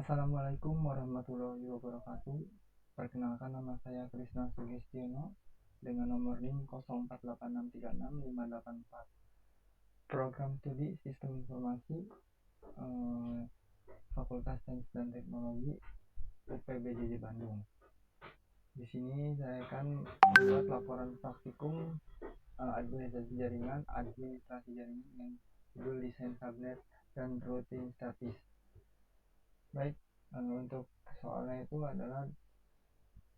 Assalamualaikum warahmatullahi wabarakatuh. Perkenalkan, nama saya Krisna Sugestiono dengan nomor NIM 0486365584. Program studi Sistem Informasi Fakultas Sains dan Teknologi UPBJJ Bandung. Di sini saya akan membuat laporan praktikum administrasi jaringan yang judul desain subnet dan routing statis. Baik, untuk soalnya itu adalah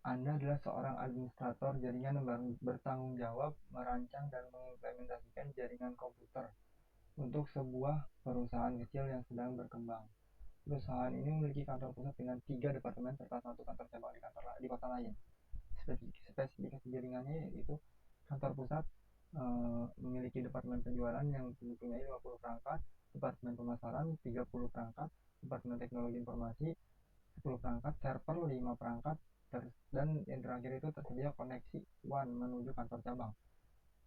Anda adalah seorang administrator jaringan yang bertanggung jawab merancang dan mengimplementasikan jaringan komputer untuk sebuah perusahaan kecil yang sedang berkembang. Perusahaan ini memiliki kantor pusat dengan 3 departemen serta 1 kantor cabang di kota lain. Spesifikasi jaringannya yaitu kantor pusat memiliki departemen penjualan yang mempunyai 50 perangkat, departemen pemasaran 30 perangkat, departemen teknologi informasi 10 perangkat, server 5 perangkat, dan yang terakhir itu tersedia koneksi WAN menuju kantor cabang.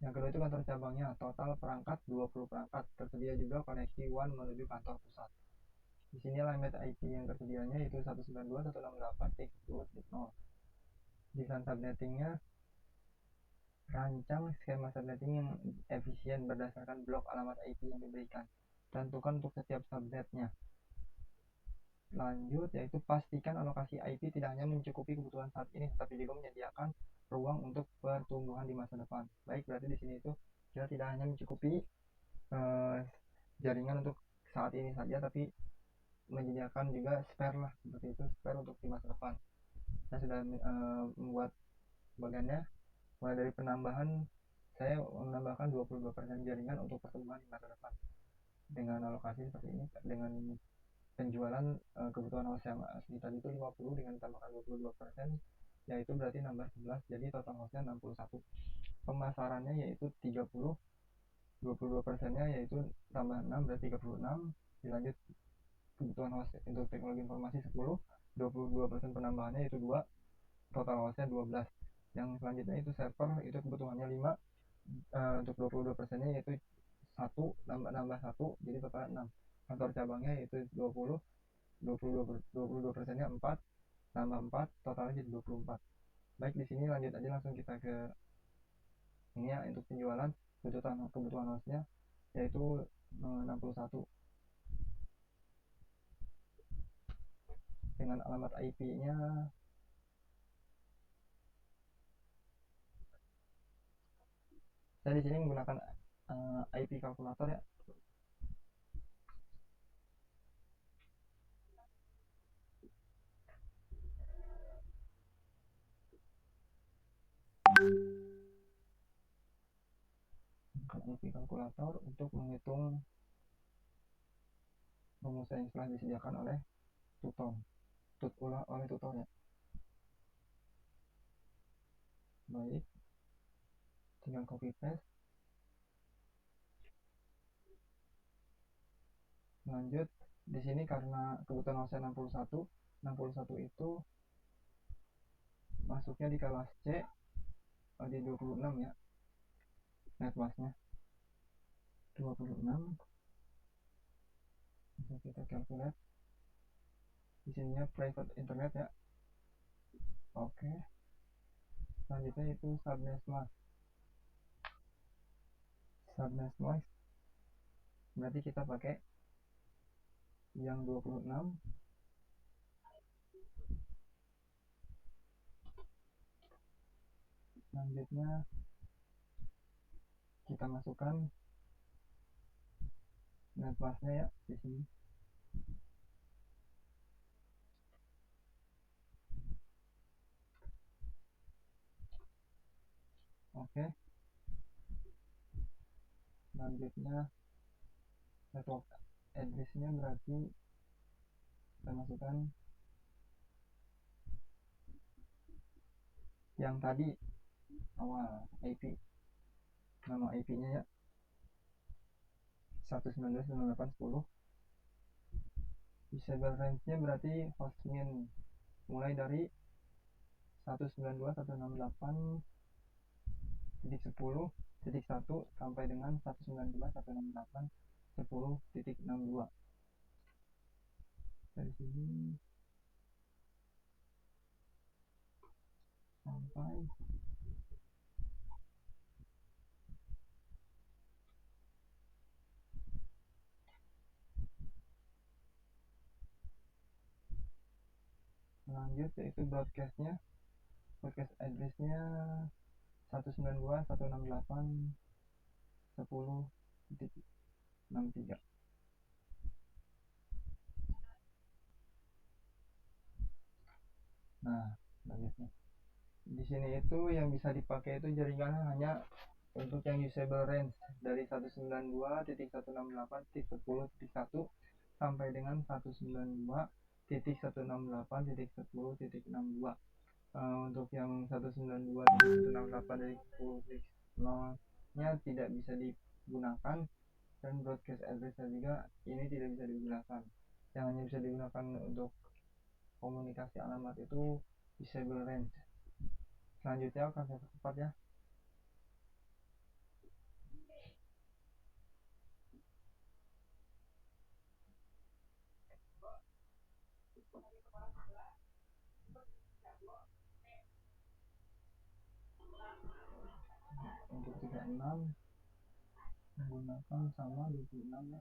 Yang kedua itu kantor cabangnya, total perangkat 20 perangkat, tersedia juga koneksi WAN menuju kantor pusat. Di sini alamat IP yang tersedianya yaitu 192.168.10.0. Desain subnettingnya, rancang skema subnetting yang efisien berdasarkan blok alamat IP yang diberikan. Tentukan untuk setiap subnetnya. Lanjut, yaitu pastikan alokasi IP tidak hanya mencukupi kebutuhan saat ini, tetapi juga menyediakan ruang untuk pertumbuhan di masa depan. Baik, berarti di sini itu kita tidak hanya mencukupi jaringan untuk saat ini saja, tapi menyediakan juga spare lah, seperti itu, spare untuk di masa depan. Saya sudah membuat bagiannya, mulai dari penambahan, saya menambahkan 22% jaringan untuk pertumbuhan di masa depan dengan alokasi seperti ini, dengan penjualan kebutuhan host yang asli tadi itu 50 dengan tambahkan 22%, yaitu berarti nambah 11, jadi total hostnya 61. Pemasarannya yaitu 30, 22%-nya yaitu tambah 6 berarti 36. Dilanjut kebutuhan host untuk teknologi informasi 10, 22% penambahannya yaitu 2, total hostnya 12. Yang selanjutnya itu server, itu kebutuhannya 5, untuk 22%-nya yaitu 1 nambah 1, jadi total 6. Kantor cabangnya yaitu 22%-nya 4, tambah 4, totalnya jadi 24. Baik, di sini lanjut aja langsung kita ke ini ya, untuk penjualan kebutuhan hostnya yaitu 61 dengan alamat IP-nya saya di sini menggunakan IP kalkulator ya. IP kalkulator untuk menghitung rumus yang telah disediakan oleh tutornya. Baik, tinggal copy paste. Lanjut, di sini karena kebutuhan hostnya 61 itu masuknya di kelas C di 26 ya, netmasknya 26. Bisa kita calculate. Di sininya private internet ya. Oke. Selanjutnya itu subnet mask. Berarti kita pakai yang 26. Selanjutnya kita masukkan netmasknya ya di sini. Oke. Selanjutnya network address-nya berarti kita masukkan yang tadi awal IP, nama IP-nya ya 192.168.10. Disable range-nya berarti hostmin mulai dari 192.168.10.1 sampai dengan 192.168.10.62. dari sini sampai lanjut, yaitu broadcast addressnya 192.168.10.63. Nah, selanjutnya di sini itu yang bisa dipakai itu jaringan hanya untuk yang usable range dari 192.168.10.1 sampai dengan 192.168.10.62. Untuk yang 192.168 dari 10.0 nya tidak bisa digunakan, dan broadcast address juga ini tidak bisa digunakan. Yang hanya bisa digunakan untuk komunikasi alamat itu disable range. Selanjutnya akan saya percepat ya. Untuk 36 menggunakan sama 26 ya.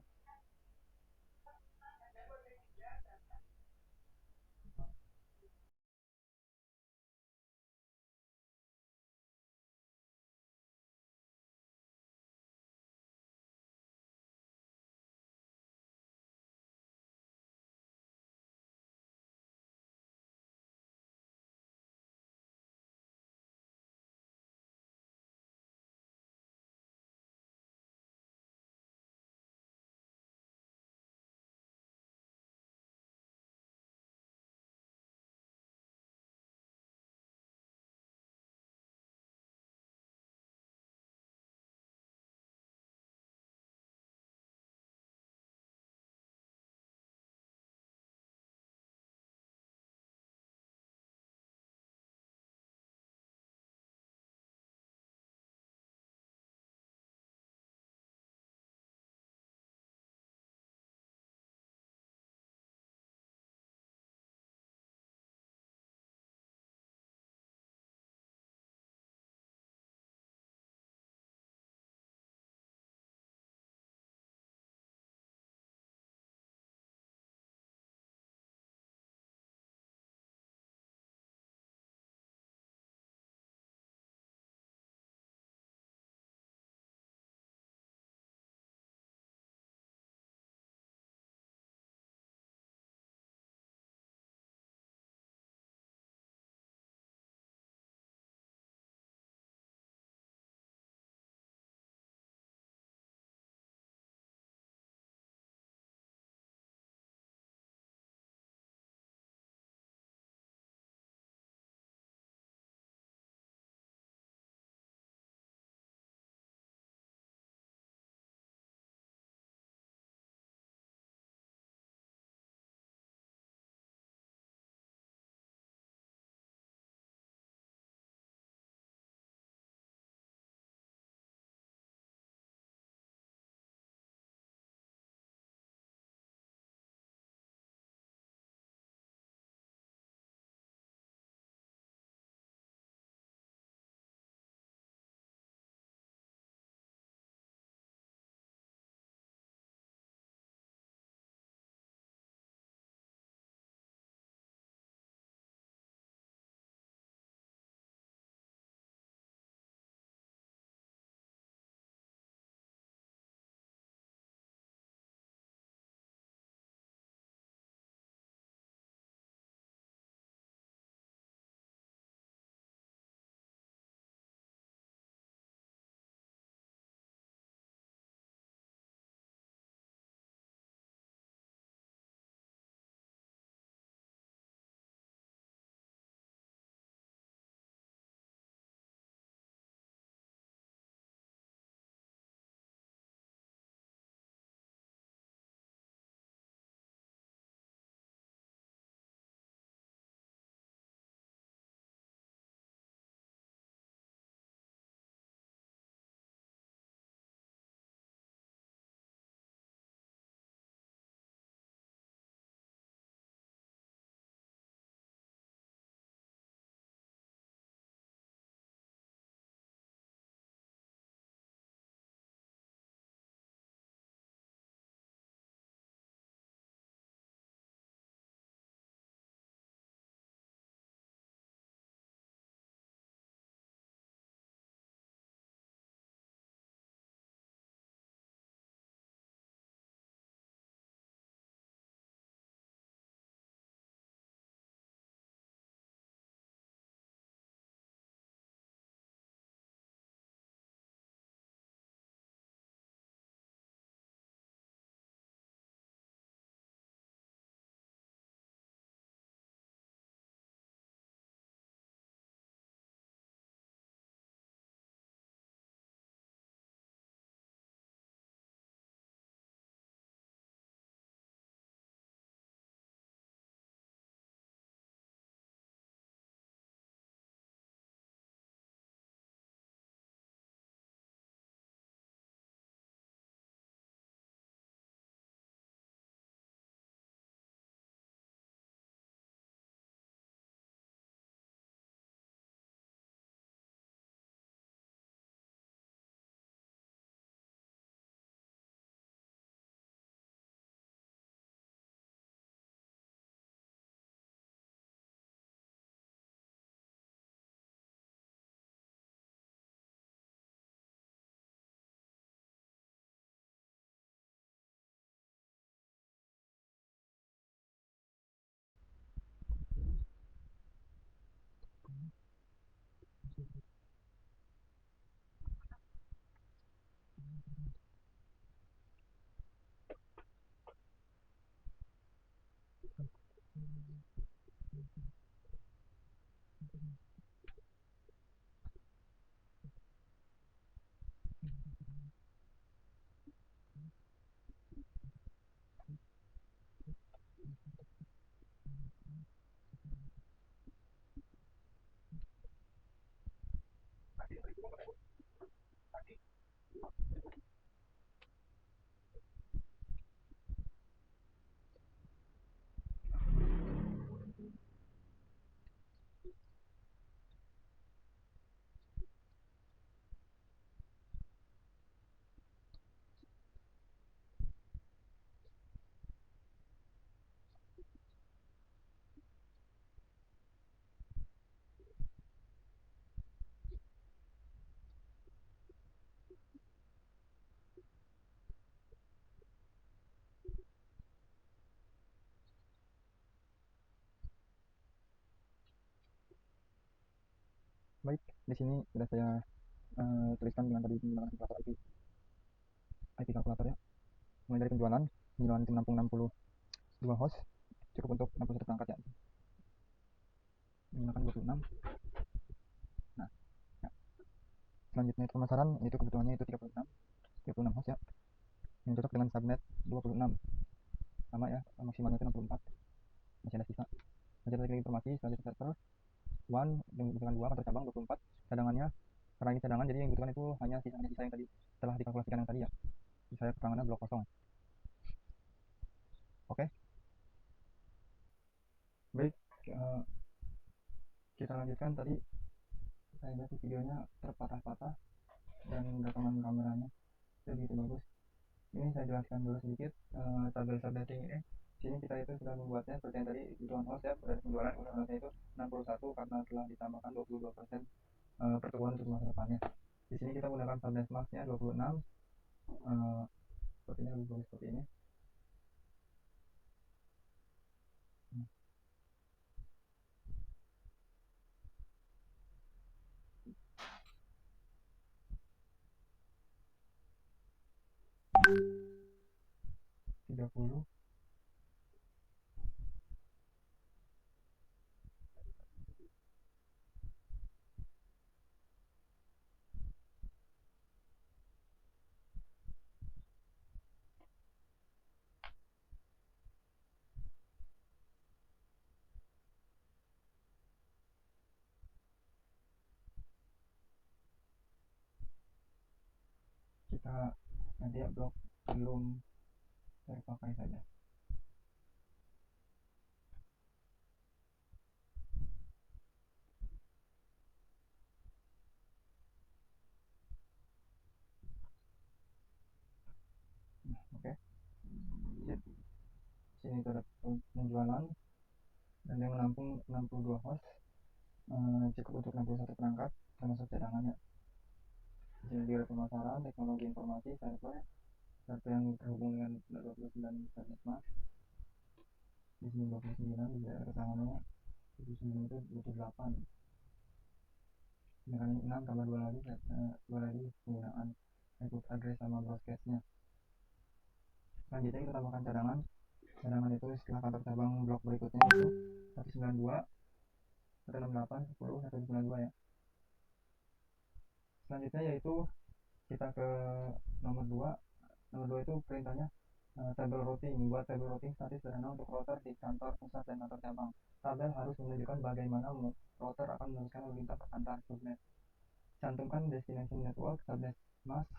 Baik, di sini sudah saya tuliskan dengan tadi menggunakan kalkulator IP kalkulator ya. Mulai dari penjualan tim menampung 62 host, cukup untuk 61 perangkat ya. Menggunakan 26. Nah, ya. Selanjutnya itu pemasaran, itu kebutuhannya itu 36 host ya. Yang cocok dengan subnet 26. Sama ya, maksimalnya itu 64. Masih ada sisa. Lanjut lagi informasi, selanjutnya server one dengan 2 kantor cabang 24. Cadangannya, karena ini cadangan jadi yang dibutuhkan itu hanya sisa yang tadi setelah dikalkulasikan yang tadi ya. Saya keterangannya blok kosong. Oke. Baik, kita lanjutkan. Tadi saya lihat videonya terpatah-patah dan rekaman kameranya begitu bagus. Ini saya jelaskan dulu sedikit tabel subnetting ini. Sini kita itu sudah membuatnya seperti yang tadi kebutuhan host ya, pada penjualan hostnya itu 61 karena telah ditambahkan 22% pertumbuhan untuk masa depannya. Di sini kita menggunakan subnet masknya 26. Sepertinya lebih bagus seperti ini. 30. Kita nanti ya blok belum terpakai saja. Oke. Sip. Sini itu ada penjualan dan yang menampung 62 host, cukup untuk 61 perangkat termasuk cadangannya. Di sini juga ada pemasaran, teknologi informasi, server yang terhubung dengan 29 subnet mask. Di sini 29, di daerah keterangannya 79 itu 28. Dengan 6 tambah 2 lagi penggunaan input address sama broadcastnya. Selanjutnya kita tambahkan cadangan itu setelah kantor cabang blok berikutnya itu 192, 168, 10, 192 ya. Selanjutnya yaitu kita ke nomor 2 itu perintahnya tabel routing. Buat tabel routing statis sederhana untuk router di kantor pusat dan kantor cabang. Tabel harus menunjukkan bagaimana router akan meneruskan lalu lintas antar subnet. Cantumkan destination network, subnet mask,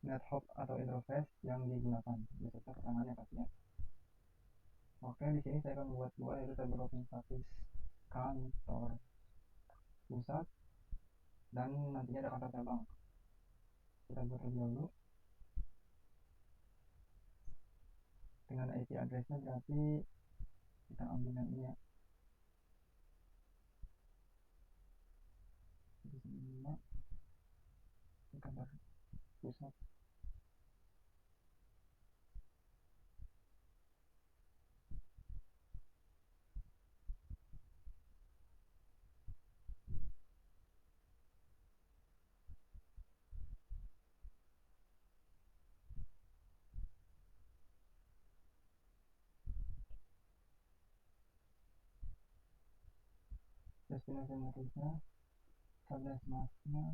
net hop atau interface yang digunakan beserta keterangannya pastinya. Oke, di sini saya akan membuat dua, yaitu tabel routing statis kantor pusat dan nantinya ada kantor cabang. Kita buat terlebih dahulu dengan IP addressnya, berarti kita ambil yang ini ya, 195 kantor pusat. Destination networknya, subnet masknya,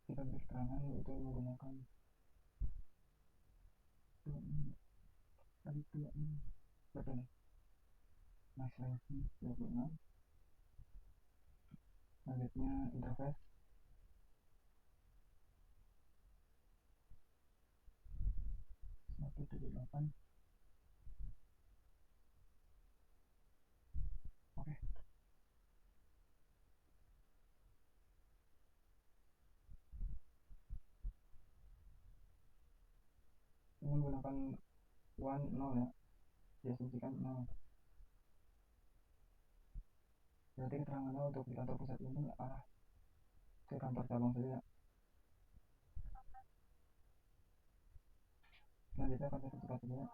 kita beri keterangan itu menggunakan tadi ini betul nih, max lengthnya 26, targetnya interface 178. Oke, ini menggunakan 10 ya, diasumsikan 0. Berarti keterangannya untuk di kantor pusat ini arah ke kantor cabang saja. Selanjutnya akan saya sertifikasi saja.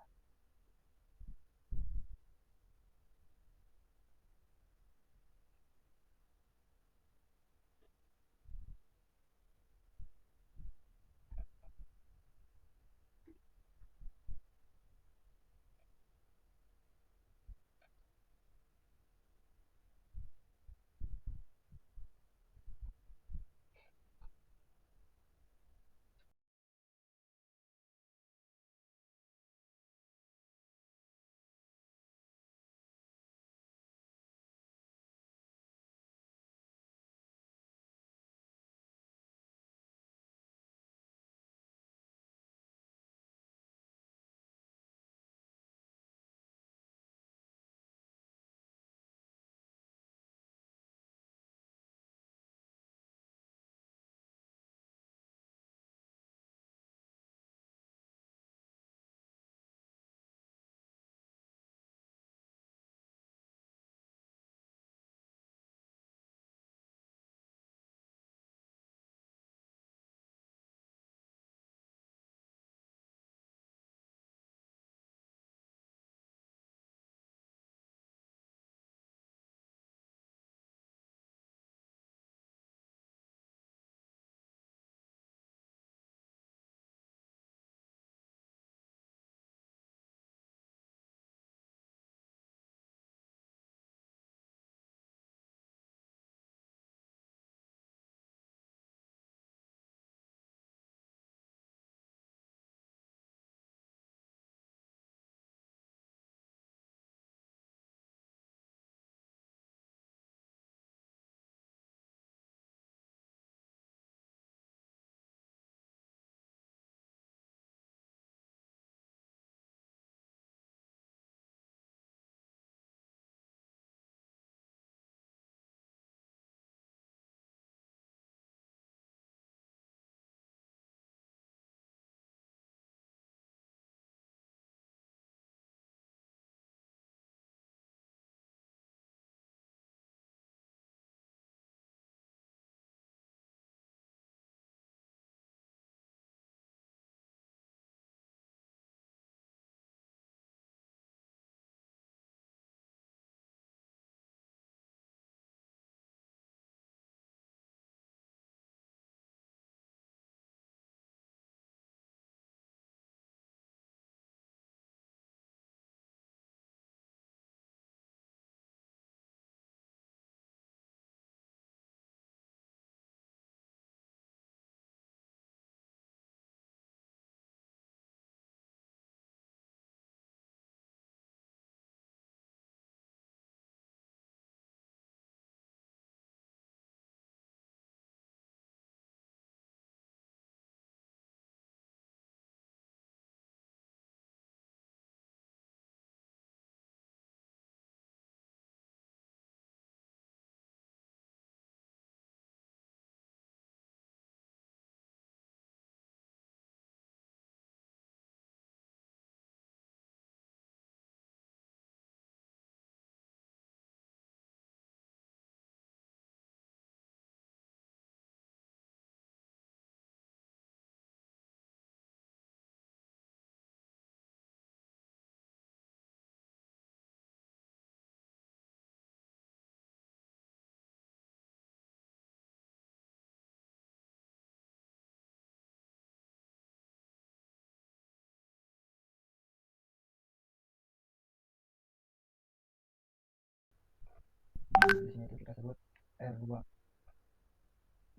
Di sini itu kita sebut R2.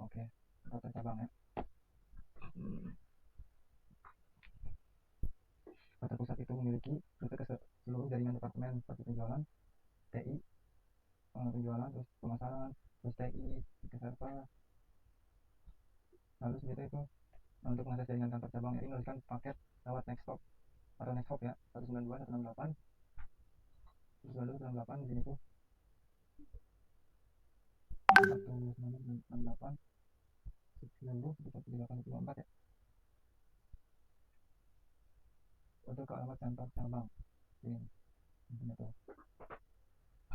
Oke, kantor cabang ya. Kantor pusat itu memiliki rute ke seluruh jaringan departemen seperti penjualan, TI, penjualan, terus pemasaran, terus TI, ke server. Lalu seperti itu untuk mengakses jaringan kantor cabang ini menuliskan paket lewat Nextop atau Nextop ya 192 168 192 168 di sini tuh 198 198 ya untuk ke alamat kantor cabang ini tuh.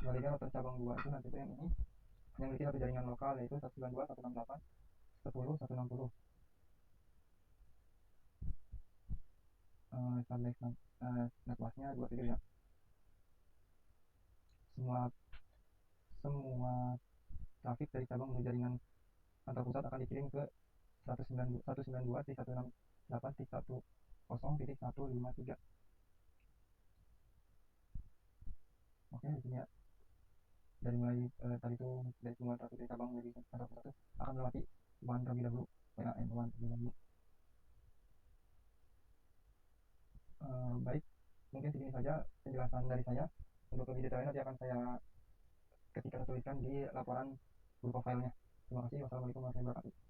sebaliknya router cabang 2 itu nanti itu yang ini memiliki satu jaringan lokal yaitu 192.168.10.160. Subnet networknya 27 ya. Semua trafik dari cabang menuju jaringan antar pusat akan dikirim ke 192.168.1.10.153. Oke, di sini ya. Dari mulai tadi itu dari semua trafik dari cabang menjadi antar pusat itu akan melewati WAN terlebih dahulu, WAN terlebih dahulu. Baik, mungkin segini saja penjelasan dari saya. Untuk lebih detailnya nanti akan saya ketika tuliskan di laporan berupa filenya. Terima kasih. Wassalamualaikum warahmatullahi wabarakatuh.